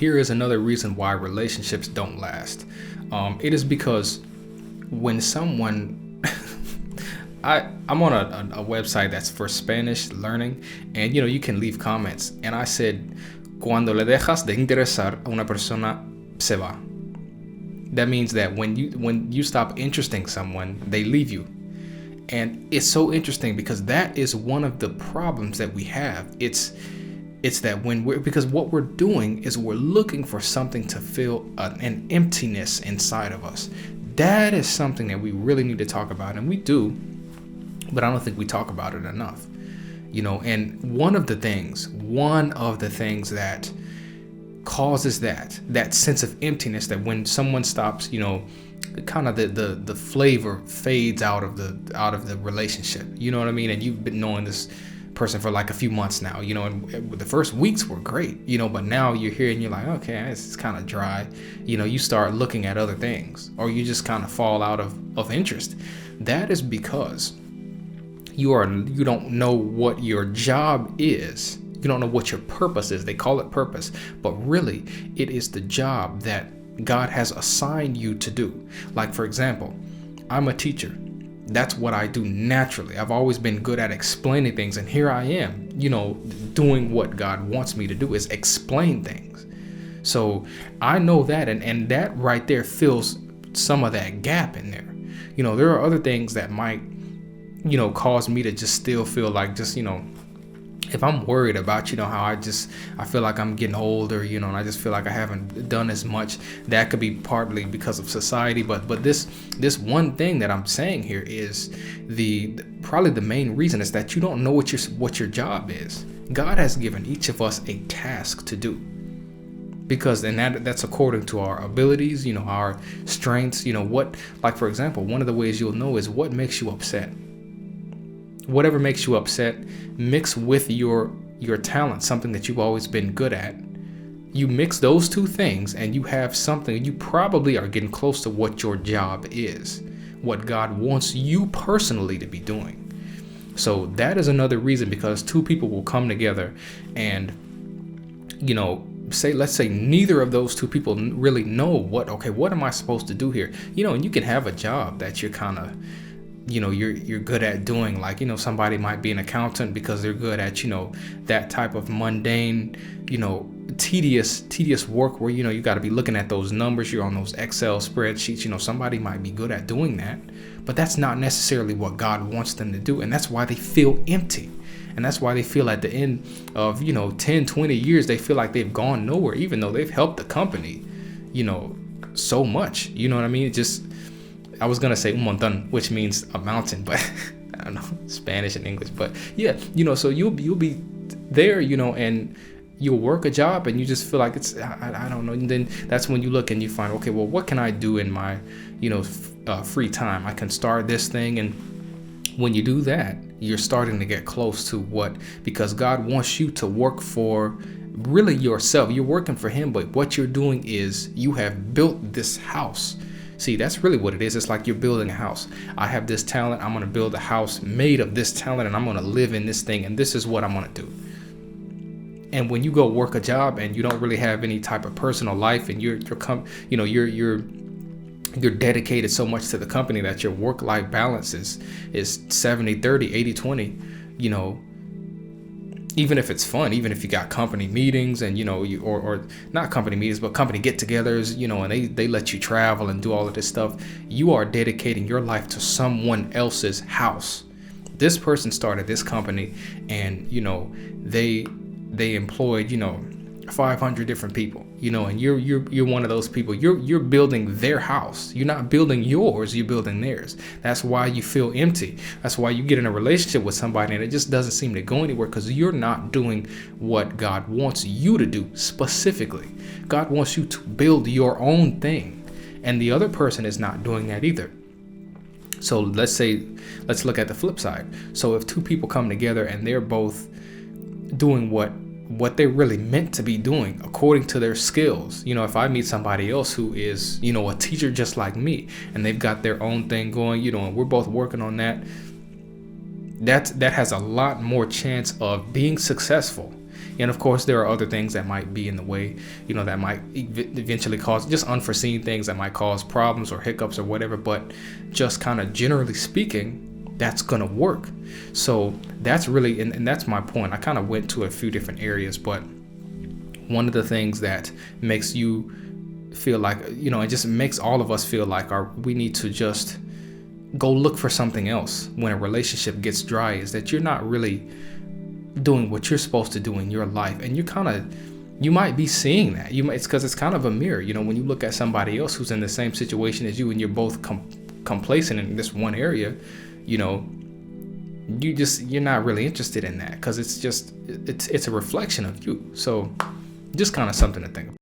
here is another reason why relationships don't last. It is because when someone I'm on a website that's for Spanish learning, and you can leave comments, and I said, cuando le dejas de interesar a una persona, se va. That means that when you stop interesting someone, they leave you. And it's so interesting because that is one of the problems that we have. It's that because what we're doing is we're looking for something to fill an emptiness inside of us. That is something that we really need to talk about, and we do, but I don't think we talk about it enough. And one of the things that causes that sense of emptiness, that when someone stops, kind of the flavor fades out of the relationship. You know what I mean? And you've been knowing this person for like a few months now, and the first weeks were great, but now you're here and you're like, okay, it's kind of dry. You start looking at other things, or you just kind of fall out of interest. That is because you don't know what your job is. You don't know what your purpose is. They call it purpose, but really it is the job that God has assigned you to do. Like, for example, I'm a teacher. That's what I do naturally. I've always been good at explaining things, and here I am, doing what God wants me to do, is explain things. So I know that, and that right there fills some of that gap in there. There are other things that might, cause me to just still feel like if I'm worried about, how I feel like I'm getting older, and I just feel like I haven't done as much, that could be partly because of society. But this one thing that I'm saying here is probably the main reason is that you don't know what your job is. God has given each of us a task to do, because then that's according to our abilities, our strengths, like, for example, one of the ways you'll know is what makes you upset. Whatever makes you upset, mix with your talent, something that you've always been good at. You mix those two things and you have something. You probably are getting close to what your job is, what God wants you personally to be doing. So that is another reason, because two people will come together and, let's say neither of those two people really know what am I supposed to do here? And you can have a job that you're kind of, you're good at doing, like, somebody might be an accountant because they're good at, that type of mundane, tedious work where, you got to be looking at those numbers, you're on those Excel spreadsheets, somebody might be good at doing that, but that's not necessarily what God wants them to do. And that's why they feel empty. And that's why they feel at the end of, 10, 20 years, they feel like they've gone nowhere, even though they've helped the company, so much, you know what I mean? I was gonna say un montón, which means a mountain, but I don't know Spanish and English. But yeah, so you'll be there, and you'll work a job, and you just feel like it's I don't know. And then that's when you look and you find, okay, well, what can I do in my free time? I can start this thing, and when you do that, you're starting to get close to because God wants you to work for really yourself. You're working for Him, but what you're doing is you have built this house. See, that's really what it is. It's like you're building a house. I have this talent. I'm going to build a house made of this talent, and I'm going to live in this thing, and this is what I'm going to do. And when you go work a job and you don't really have any type of personal life, and you're dedicated so much to the company that your work-life balance is 70-30, 80-20, even if it's fun, even if you got company meetings and, or not company meetings, but company get-togethers, and they let you travel and do all of this stuff, you are dedicating your life to someone else's house. This person started this company, and, they employed, 500 different people, and you're one of those people. You're building their house. You're not building yours, you're building theirs. That's why you feel empty. That's why you get in a relationship with somebody and it just doesn't seem to go anywhere, because you're not doing what God wants you to do specifically. God wants you to build your own thing, and the other person is not doing that either. So let's look at the flip side. So if two people come together and they're both doing what they're really meant to be doing according to their skills. If I meet somebody else who is, a teacher just like me, and they've got their own thing going, and we're both working on that has a lot more chance of being successful And of course, there are other things that might be in the way, that might eventually cause just unforeseen things that might cause problems or hiccups or whatever. But just kind of generally speaking, that's going to work. So that's really, and that's my point. I kind of went to a few different areas, but one of the things that makes you feel like, it just makes all of us feel like we need to just go look for something else when a relationship gets dry is that you're not really doing what you're supposed to do in your life. And you might be seeing that. It's because it's kind of a mirror. When you look at somebody else who's in the same situation as you and you're both complacent in this one area, you're not really interested in that because it's a reflection of you. So just kind of something to think about.